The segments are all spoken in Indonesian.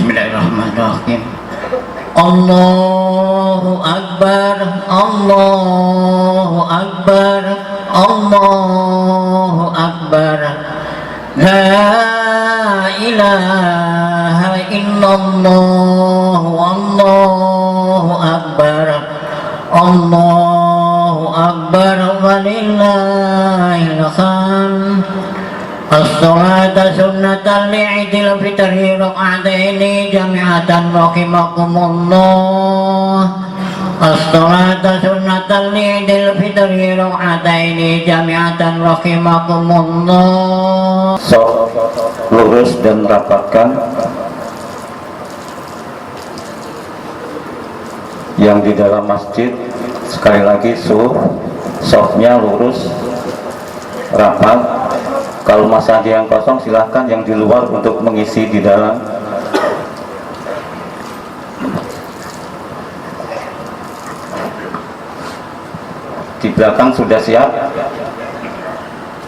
Bismillahirrahmanirrahim. Allahu Akbar, Allahu Akbar, Allahu Akbar. La ilaha illallah, Allahu Akbar, Allahu Akbar, walillahil hamd. As-salata sunnatan li'idil fitri raka'ataini jami'atan rahimakumullah. As-salata sunnatan li'idil fitri raka'ataini jami'atan rahimakumullah. So, lurus dan rapatkan. Yang di dalam masjid sekali lagi softnya lurus rapat. Kalau masih ada yang kosong silahkan yang di luar untuk mengisi di dalam. Di belakang sudah siap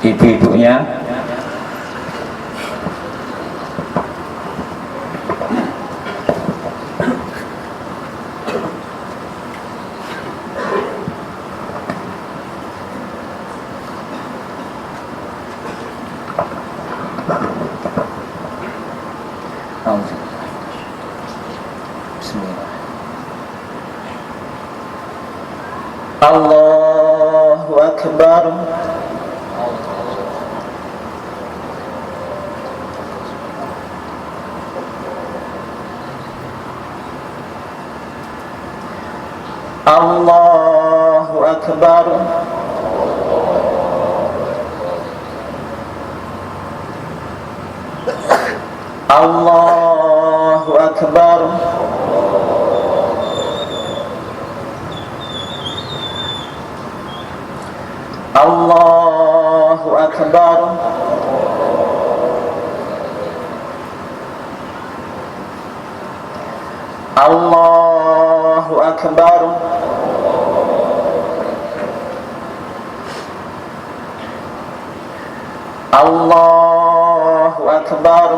ibu-ibunya. Allahu Akbar. Allahu Akbar. Allahu Akbar. Allahu Akbar. Allahu Akbar. Allahu Akbar.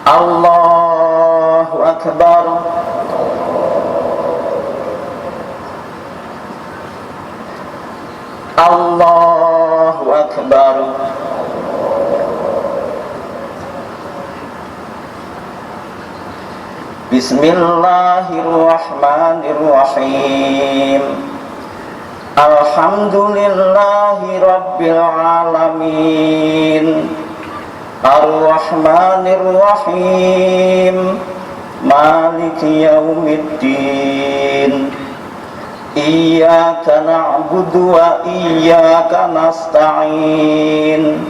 Allahu Akbar. Allahu Akbar. Bismillahirrahmanirrahim. Alhamdulillahi Rabbil Alamin. Ar-Rahmanir-Rahim. Maliki Yaumiddin. Iyyaka na'budu wa iyyaka nasta'in.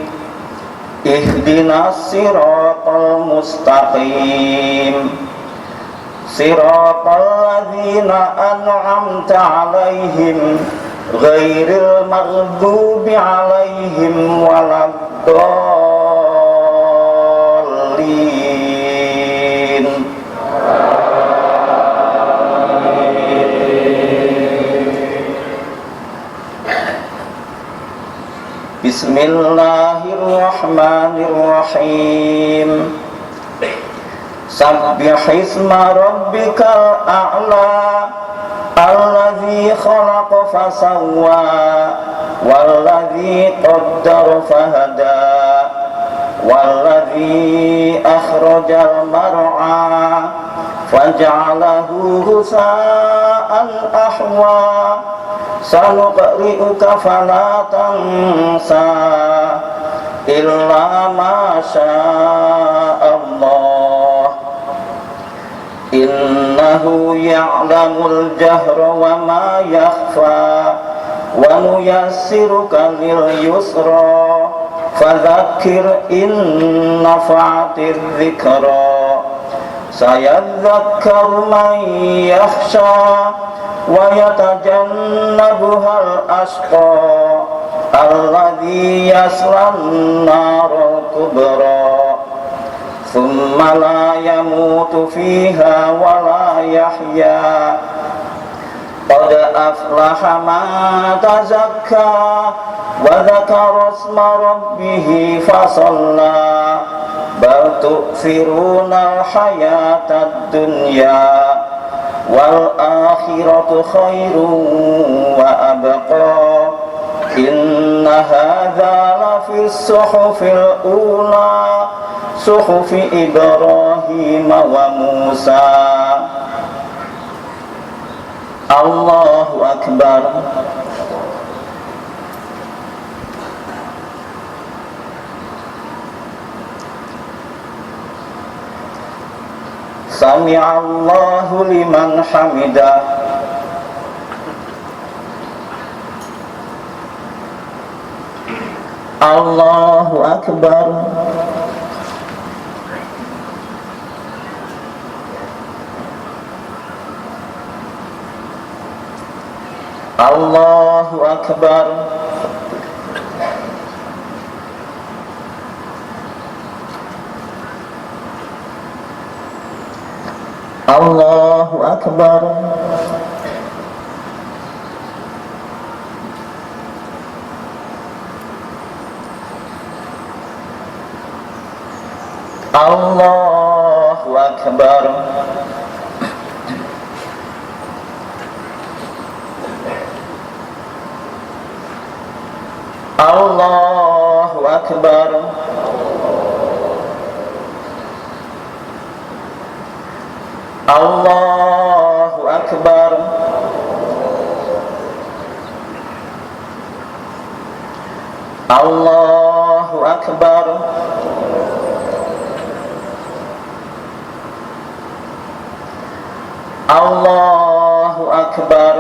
Ihdinas siratal mustaqim. Siratal ladzina an'amta 'alaihim ghairil maghdubi 'alaihim waladdallin. Bismillahirrahmanirrahim. Sabbihisma rabbikal a'la. Alladzi khalaqa fasawwa. Walladzi qaddara fahada. Walladzi akhrajal mar'a. Faja'alahu husa'an ahwa. Sanuqri'uka fala tansa illa ma sya'allah. Innahu ya'lamul jahra wa ma yakhfa. Wa nuyassiruka lil yusra. Fadzakkir in nafa'atiz dzikra. Sayadzakkaru man yakhsha. Wa yatajannabuhal ashqa. Alladzi yaslan naral kubra. Thumma la yamutu fiha wa la yahya. قد أفلح من تزكى وذكر اسم ربه فصلى بل تؤثرون الحياة الدنيا والآخرة خير وأبقى إن هذا لفي الصحف الأولى صحف إبراهيم وموسى. الله أكبر. سمع الله لمن حمده. الله أكبر. الله أكبر. الله أكبر. الله أكبر. الله أكبر. الله أكبر. الله أكبر. الله أكبر.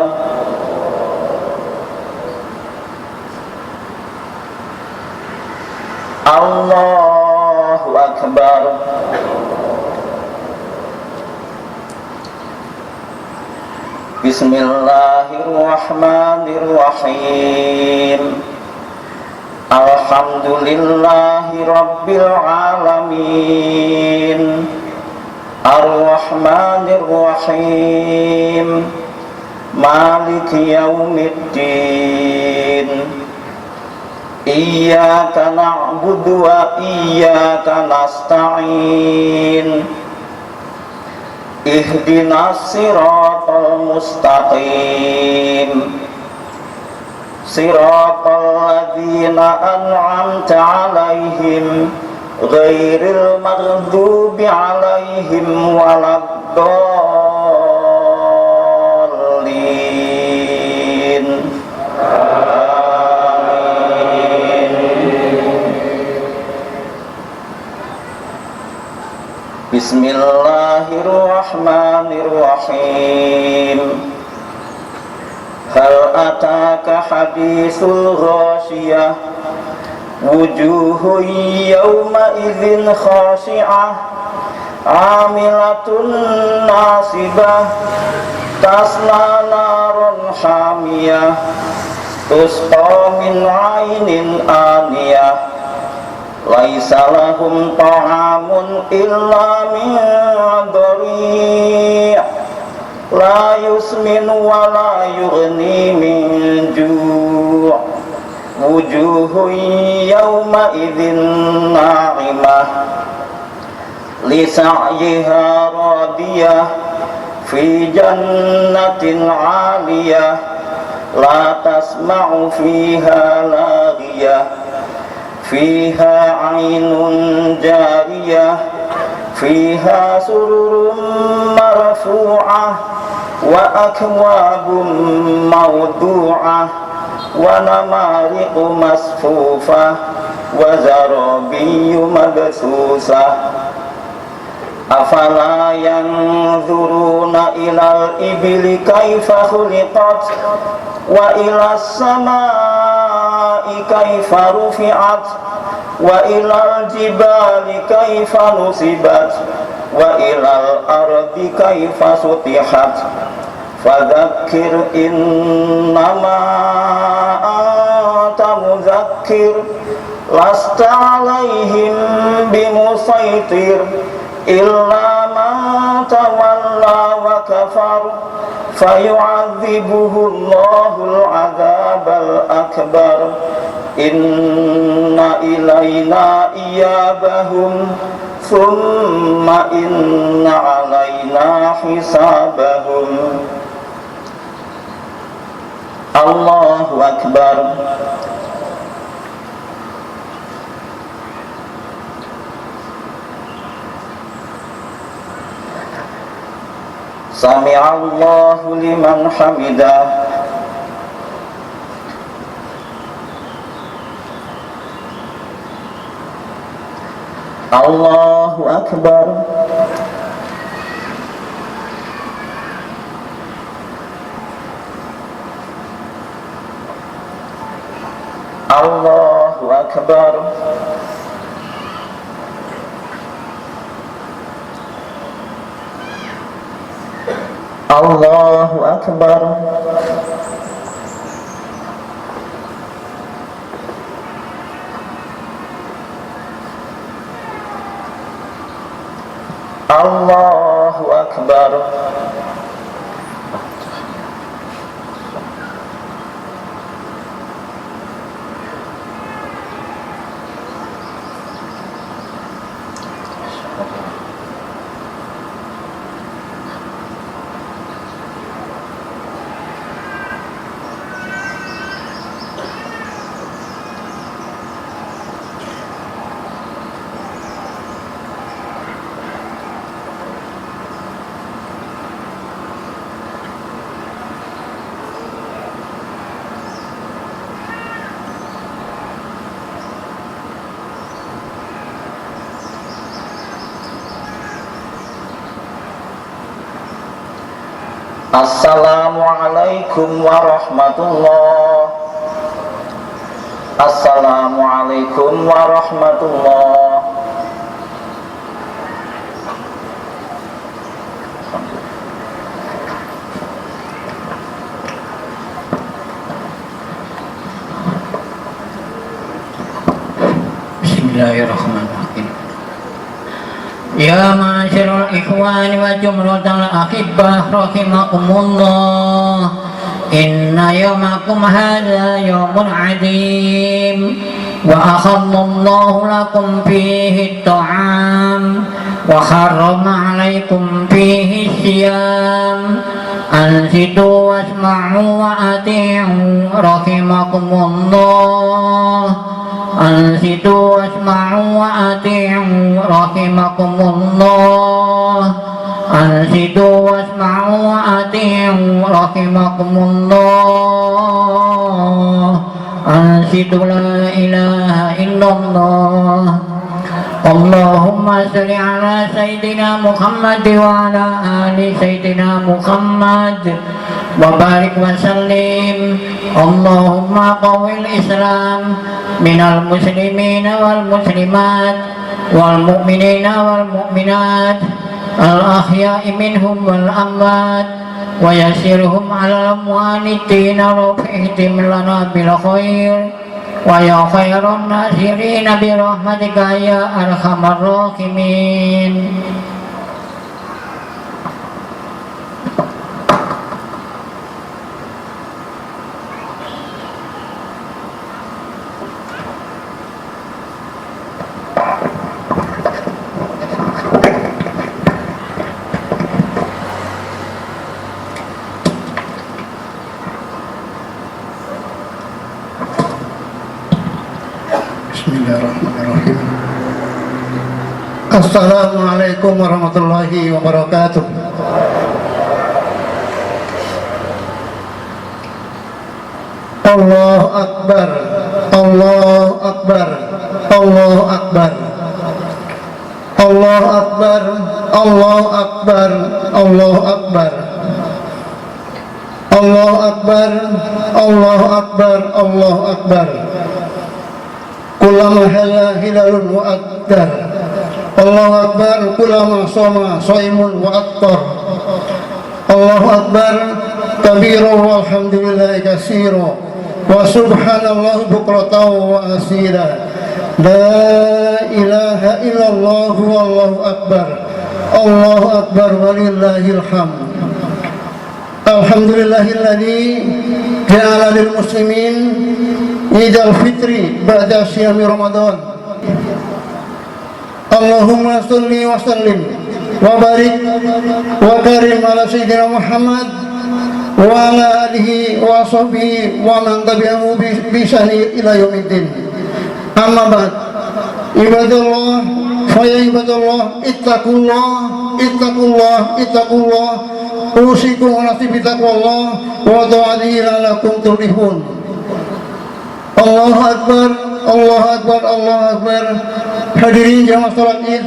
الله أكبر. بسم الله الرحمن الرحيم. الحمد لله رب العالمين الرحمن الرحيم مالك يوم الدين إياك نعبد وإياك نستعين اهدنا الصراط المستقيم صراط الذين أنعمت عليهم غير المغضوب عليهم ولا الضالين. بسم الله الرحمن الرحيم. هل أتاك حديث الغاشية وجوه يومئذ خاشعة عاملة ناصبة تصلى نارا حامية تسقى من عين آنية ليس لهم طعام إلا من ضريع لا يسمن ولا يغني من جوع وجوه يومئذ ناعمة لسعيها راضية في جنة عالية لا تسمع فيها لاغية فيها عين جارية فيها سرر مرفوعة وأكواب موضوعة ونمارق مصفوفة وزرابي مبثوثة أفلا ينظرون إلى الإبل كيف خلقت وإلى السماء كيف رفعت وإلى الجبال كيف نصبت وإلى الأرض كيف سطحت فذكر إنما أنت مذكر لست عليهم بمسيطر إلا من تولى وكفر fayu'adzibuhullahu al-'adzabal akbar inna ilaina iyabahum thumma inna alaina hisabahum. Allahu akbar. Sami'allahu liman hamidah. Allahu akbar. Allahu akbar. Allahu akbar. Allahu akbar. Assalamualaikum warahmatullah. Assalamualaikum warahmatullah. Bismillahirrahmanirrahim. Ya ma'asyiral ikhwani wa jumlatal ahibbah rahimakumullah. Inna yawmakum hadza yawmun 'adzim wa akhallallahu lakum fihi at-ta'am wa harrama 'alaikum fihi as-siyam ansitu wasma'u wa ati'u rahimakumullah. Ansitu wasma'u wa ati'u rahimakumullah. Ansitu wasma'u wa ati'u rahimakumullah. Ansitu la ilaha illallah. Allahumma salli ala Sayyidina Muhammad wa ala ali Sayyidina Muhammad wa barik wa sallim. Allahumma qawil Islam minal muslimina wal muslimat wal mu'minina wal mu'minat al ahya'i minhum wal amwat wa yasirhum ala mu'anitina rufihtim lana bil khair wa ya khairan nasirina bi rahmatika ya arhamar rahimin. Bismillahirrahmanirrahim. Assalamualaikum warahmatullahi wabarakatuh. Allahu Akbar, Allahu Akbar, Allahu Akbar, Allahu Akbar, Allahu Akbar, Allahu Akbar, Allahu Akbar, Allahu Akbar, Allahu Akbar. Kullama halla hilalun wa akbar. Allahu Akbar. Kullama soma soimun wa aktar. Allahu Akbar kabira walhamdulillahi kasira wa subhanallah bukratan wa asira. La ilaha illallah wallahu akbar. Allahu Akbar walillahil hamd. Alhamdulillahilladzi ja'ala lil muslimin Idul Fitri ba'da siyami Ramadan. Allahumma sholli wa sallim wa barik wa karim ala sayyidina Muhammad wa ala alihi wa sahbihi wa man tabi'ahu bi ihsani ila yaumiddin. Amma ba'd. Ibadallah, fa ya ibadallah, ittaqullah. Usikum wa nafsi bi taqwallah wa ta'atihi la'allakum tuflihun. Allahu akbar, Allahu akbar, Allahu akbar. Hadirin jamaah salat Id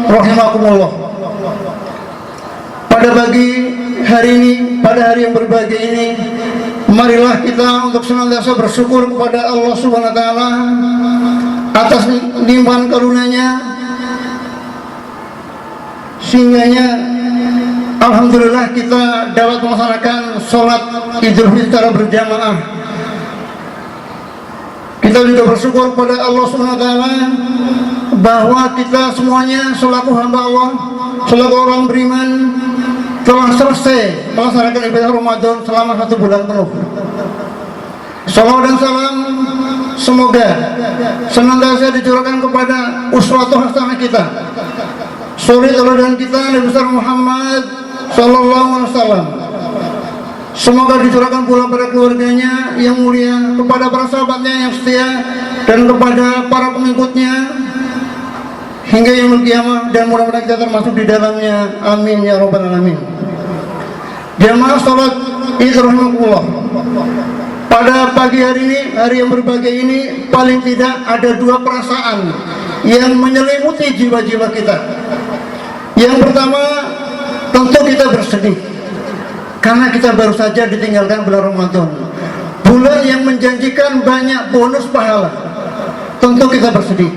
rahimakumullah. Pada pagi hari ini, pada hari yang berbahagia ini, marilah kita untuk senantiasa bersyukur kepada Allah Subhanahu wa taala atas limpahan karunia-Nya, sehingganya alhamdulillah kita dapat melaksanakan sholat Idul Fitri secara berjamaah. Kita juga bersyukur kepada Allah Subhanahu wa taala bahwa kita semuanya selaku hamba Allah, selaku orang beriman, telah selesai melaksanakan ibadah Ramadan selama 1 bulan penuh. Salawat dan salam semoga senantiasa dicurahkan kepada uswatun hasanah kita, suri teladan kita Nabi besar Muhammad sallallahu alaihi wasallam. Semoga dicurahkan pula pada keluarganya yang mulia, kepada para sahabatnya yang setia, dan kepada para pengikutnya hingga yaumul qiyamah, dan mudah-mudahan kita termasuk di dalamnya. Amin ya rabbal alamin. Jamaah salat Id rahimakumullah. Pada pagi hari ini, hari yang berbahagia ini, paling tidak ada 2 perasaan yang menyelimuti jiwa-jiwa kita. Yang pertama, tentu kita bersedih karena kita baru saja ditinggalkan bulan Ramadan, bulan yang menjanjikan banyak bonus pahala. Tentu kita bersedih.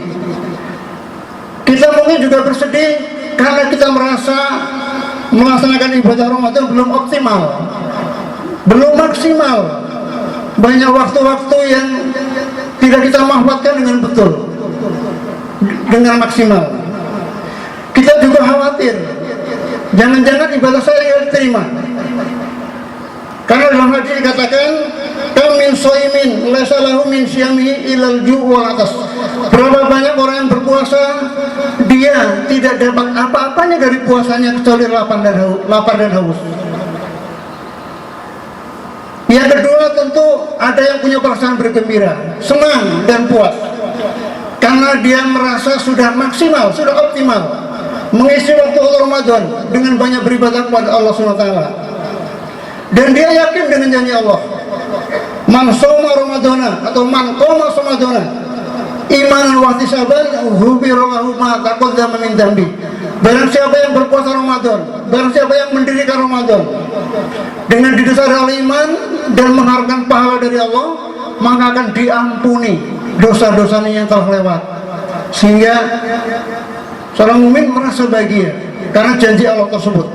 Kita mungkin juga bersedih karena kita merasa melaksanakan ibadah Ramadan belum optimal, belum maksimal. Banyak waktu-waktu yang tidak kita manfaatkan dengan betul, dengan maksimal. Kita juga khawatir, jangan-jangan ibadah saya tidak diterima. Karena dalam hadis dikatakan, kam min shaimin laisa lahu min syiyamihi ilal ju' wal atas. Berapa banyak orang yang berpuasa, dia tidak dapat apa-apanya dari puasanya kecuali lapar dan haus. Yang kedua, tentu ada yang punya perasaan bergembira, senang dan puas, karena dia merasa sudah maksimal, sudah optimal mengisi waktu Ramadan dengan banyak beribadah kepada Allah SWT. Dan dia yakin dengan janji Allah, man shoma Ramadana atau man qoma Ramadana imanan wa ihtisaban ghufira lahu ma taqaddama min dzambi. Barang siapa yang berpuasa Ramadan, barang siapa yang mendirikan Ramadan dengan didasari oleh iman dan mengharapkan pahala dari Allah, maka akan diampuni dosa-dosanya yang telah lewat. Sehingga seorang mukmin merasa bahagia karena janji Allah tersebut.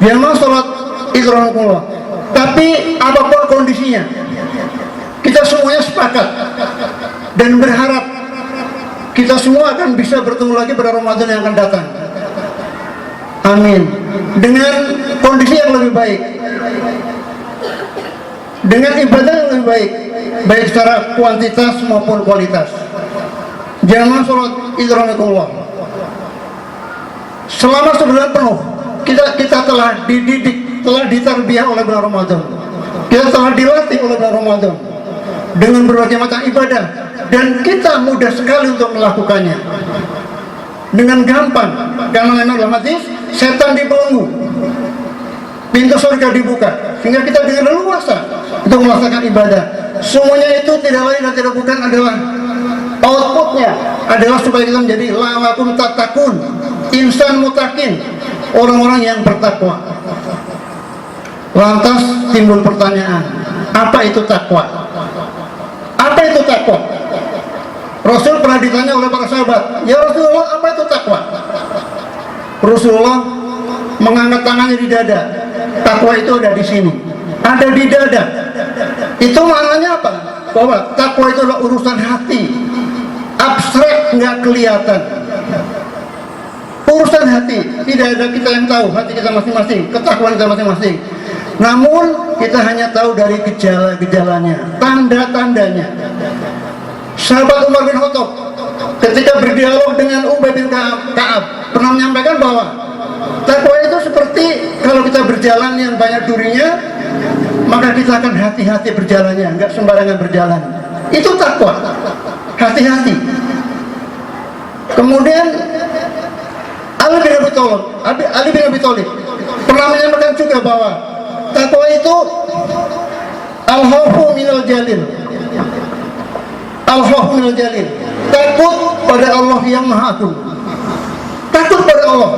Jamaah salat Id rahimakumullah. Tapi apapun kondisinya, kita semuanya sepakat dan berharap kita semua akan bisa bertemu lagi pada Ramadan yang akan datang. Amin. Dengan kondisi yang lebih baik, dengan ibadah yang lebih baik, baik secara kuantitas maupun kualitas. Jamaah salat Id rahimakumullah. Selama sebulan penuh kita telah dididik, telah ditarbiyah oleh bulan Ramadan. Kita telah dilatih oleh bulan Ramadan dengan berbagai macam ibadah, dan kita mudah sekali untuk melakukannya dengan gampang. Karena memang dalam hadis, setan dibelenggu, pintu surga dibuka, sehingga kita dengan leluasa untuk melaksanakan ibadah. Semuanya itu tidak lain dan tidak bukan adalah outputnya adalah supaya kita menjadi la'allakum tattaqun, insan mutakin, orang-orang yang bertakwa. Lantas timbul pertanyaan, apa itu takwa? Apa itu takwa? Rasul pernah ditanya oleh para sahabat, ya Rasulullah, apa itu takwa? Rasulullah mengangkat tangannya di dada. Takwa itu ada di sini, ada di dada. Itu maknanya apa? Bahwa takwa itu adalah urusan hati, abstrak, nggak kelihatan. Urusan hati, tidak ada kita yang tahu hati kita masing-masing, ketakwaan kita masing-masing. Namun kita hanya tahu dari gejala-gejalanya, tanda-tandanya. Sahabat Umar bin Khattab ketika berdialog dengan Ubay bin Ka'ab pernah menyampaikan bahwa takwa itu seperti kalau kita berjalan yang banyak durinya, maka kita akan hati-hati berjalannya, nggak sembarangan berjalan. Itu takwa, hati-hati. Kemudian Ali bin Abi Thalib pernah menyampaikan juga bahwa takwa itu al-khawfu minal jalil. Al-khawfu minal jalil. Takut pada Allah yang Maha Agung. Takut pada Allah.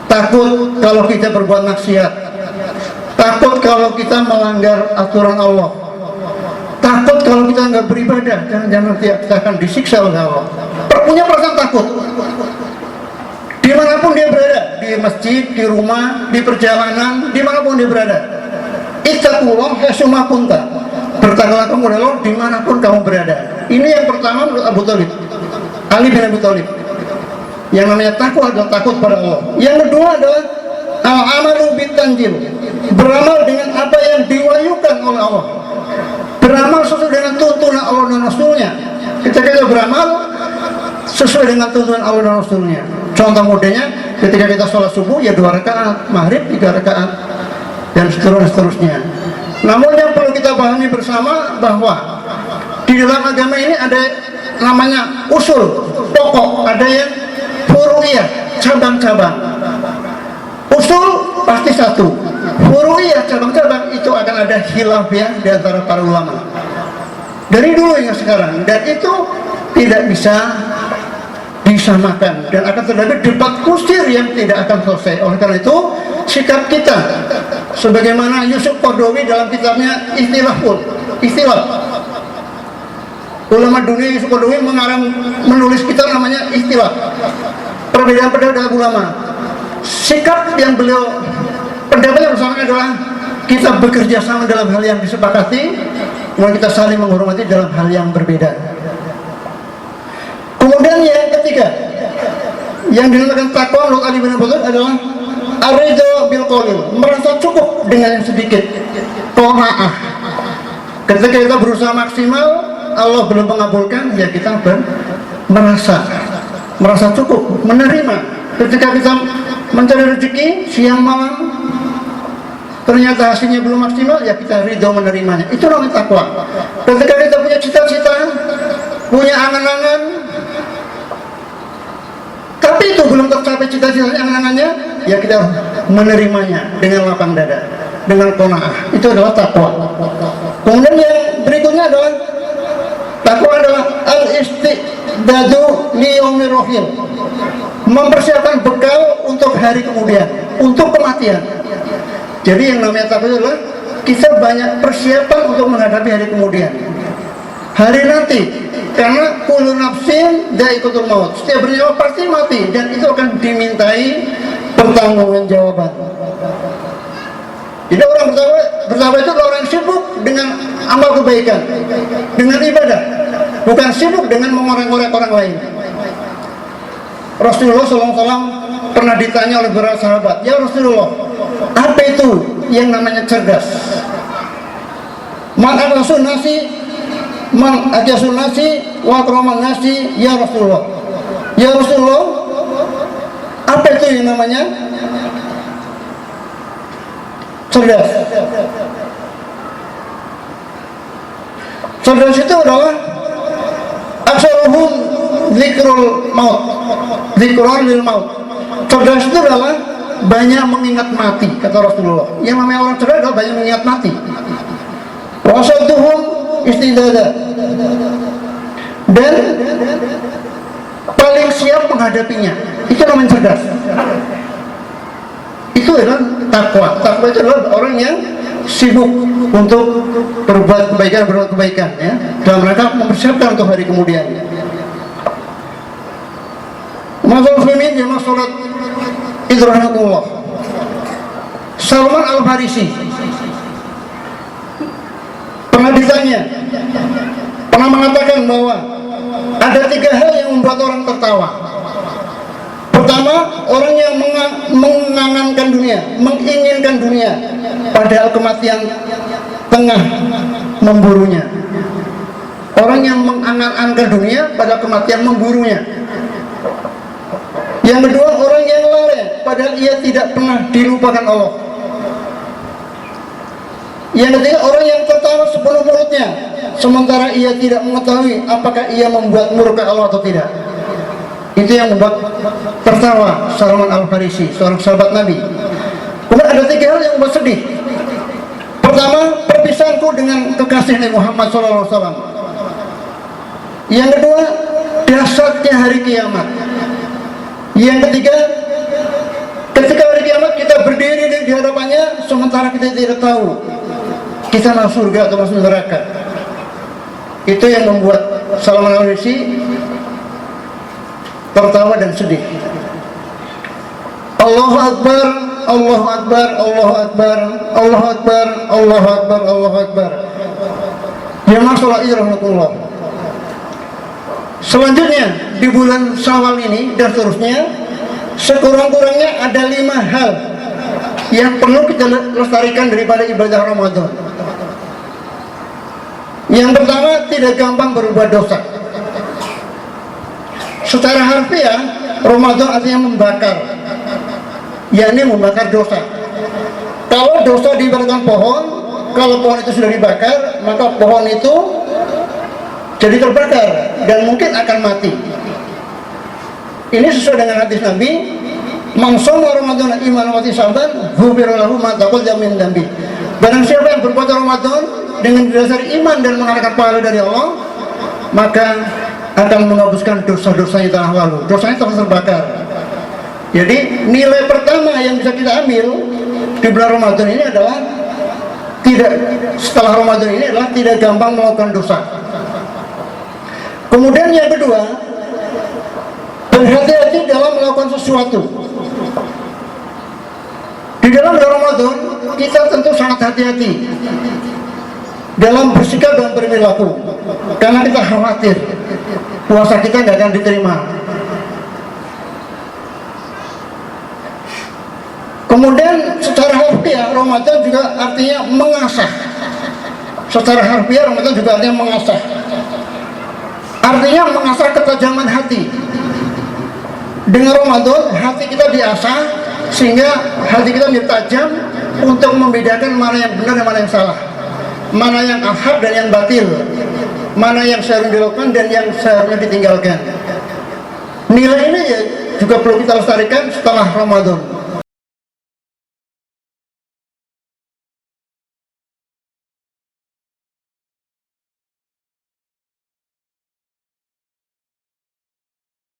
Takut kalau kita berbuat maksiat. Takut kalau kita melanggar aturan Allah. Takut kalau kita nggak beribadah, jangan nanti kita akan disiksa oleh Allah. Punya perasaan takut. Dimanapun dia berada, di masjid, di rumah, di perjalanan, dimanapun dia berada. Ittaqullah haitsuma kunta. Bertakwalah kamu kepada Allah dimanapun kamu berada. Ini yang pertama menurut Abu Thalib, Ali bin Abi Thalib. Yang namanya takwa adalah takut pada Allah. Yang kedua adalah al-amalu bitanjil, beramal dengan apa yang diwahyukan oleh Allah, beramal sesuai dengan tuntunan Allah dan Rasulnya. Ketika kita beramal sesuai dengan tuntunan Allah dan Rasulnya. Contoh mudahnya, ketika kita sholat subuh ya 2 rakaat, maghrib 3 rakaat, dan seterusnya. Namun yang perlu kita pahami bersama bahwa di dalam agama ini ada namanya usul pokok, ada yang furu'iyah, cabang-cabang. Usul pasti satu, furu'iyah, cabang-cabang itu akan ada khilafiyah di antara para ulama dari dulu hingga sekarang, dan itu tidak bisa disamakan dan akan terjadi debat kusir yang tidak akan selesai. Oleh karena itu sikap kita sebagaimana Yusuf Qaradawi dalam kitabnya Istilah ulama dunia, Yusuf Qaradawi menulis kitab namanya Istilah, perbedaan pendapat ulama. Sikap yang beliau pendapatnya bersama adalah kita bekerja sama dalam hal yang disepakati, kemudian kita saling menghormati dalam hal yang berbeda. Kemudian yang ketiga yang dinamakan takwa menurut Ali bin Abi Thalib adalah ar-ridha bil qalil, merasa cukup dengan yang sedikit, qanaah. Ketika kita berusaha maksimal, Allah belum mengabulkan, ya kita merasa cukup, menerima. Ketika kita mencari rezeki siang malam, ternyata hasilnya belum maksimal, ya kita ridho menerimanya. Itu namanya takwa. Ketika kita punya cita-cita, punya angan-angan, tapi itu belum tercapai cita-cita angan-angannya, ya kita menerimanya dengan lapang dada, dengan qanaah. Itu adalah takwa. Kemudian yang berikutnya adalah takwa adalah al-istidadu li yaumir rahil, mempersiapkan bekal untuk hari kemudian, untuk kematian. Jadi yang namanya takwa adalah kita banyak persiapan untuk menghadapi hari kemudian, hari nanti. Karena kullu nafsin dha'iqatul maut, setiap bernyawa pasti mati, dan itu akan dimintai pertanggungjawaban. Jadi orang bertakwa itu adalah orang yang sibuk dengan amal kebaikan, dengan ibadah, bukan sibuk dengan mengorek-ngorek orang lain. Rasulullah SAW pernah ditanya oleh beberapa sahabat, ya Rasulullah, apa itu yang namanya cerdas? Man ajasun nasi wa akraman nasi, ya Rasulullah. Ya Rasulullah, apa itu yang namanya cerdas? Cerdas itu adalah aksaruhum zikrul maut, zikran lil maut. Cerdas itu adalah banyak mengingat mati, kata Rasulullah. Yang namanya orang cerdas adalah banyak mengingat mati. Wasaduhum istidada, dan paling siap menghadapinya. Itu namanya cerdas. Itu adalah takwa. Takwa itu adalah orang yang sibuk untuk berbuat kebaikan, ya, dalam rangka mempersiapkan untuk hari kemudian. Mazal Fimin jamaah sholat idrahmatullah, Salman Al-Farisi pernah ditanya, pernah mengatakan bahwa ada 3 hal yang membuat orang tertawa. Pertama Pertama, orang yang mengangankan dunia, menginginkan dunia, padahal kematian tengah memburunya. Orang yang mengangan-angan dunia, padahal kematian memburunya. Yang kedua, orang yang lalai, padahal ia tidak pernah dilupakan Allah. Yang ketiga, orang yang tertawa sepenuh mulutnya, sementara ia tidak mengetahui apakah ia membuat murka Allah atau tidak. Itu yang membuat tertawa Salman Al-Farisi, seorang sahabat Nabi. Kemudian ada tiga hal yang membuat sedih. Pertama, perpisahanku dengan kekasih Nabi Muhammad SAW. Yang kedua, dahsyatnya hari kiamat. Yang ketiga, ketika hari kiamat kita berdiri di hadapannya, sementara kita tidak tahu kita masuk surga atau masuk neraka. Itu yang membuat Salman Al-Farisi tertawa dan sedih. Allahu Akbar, Allahu Akbar, Allahu Akbar, Allahu Akbar, Allahu Akbar, Allahu Akbar. Ya masalah irahmatullah. Selanjutnya di bulan Syawal ini dan seterusnya, sekurang-kurangnya ada 5 hal yang perlu kita lestarikan daripada ibadah Ramadan. Yang pertama, tidak gampang berubah dosa. Secara harfiah, Ramadan artinya membakar, yakni membakar dosa. Kalau dosa diibaratkan pohon, kalau pohon itu sudah dibakar, maka pohon itu jadi terbakar dan mungkin akan mati. Ini sesuai dengan hadis Nabi, "Man shoma Ramadan imanan wa ihtisaban, ghufira lahu ma taqaddama min dzambi." Barang siapa yang berpuasa Ramadan dengan didasari iman dan mengharapkan pahala dari Allah, maka akan menghapuskan dosa-dosanya telah lalu. Dosanya telah terbakar. Jadi nilai pertama yang bisa kita ambil di bulan Ramadan ini adalah setelah Ramadan ini adalah tidak gampang melakukan dosa. Kemudian yang kedua, berhati-hati dalam melakukan sesuatu. Di dalam bulan Ramadan kita tentu sangat hati-hati dalam bersikap dan berperilaku, karena kita khawatir puasa kita nggak akan diterima. Kemudian secara harfiah Ramadan juga artinya mengasah. Secara harfiah Ramadan juga artinya mengasah. Artinya mengasah ketajaman hati. Dengan Ramadan hati kita diasah sehingga hati kita menjadi tajam untuk membedakan mana yang benar dan mana yang salah, mana yang al-haq dan yang batil, mana yang seharusnya dilakukan dan yang seharusnya ditinggalkan. Nilai ini ya juga perlu kita lestarikan setelah Ramadan.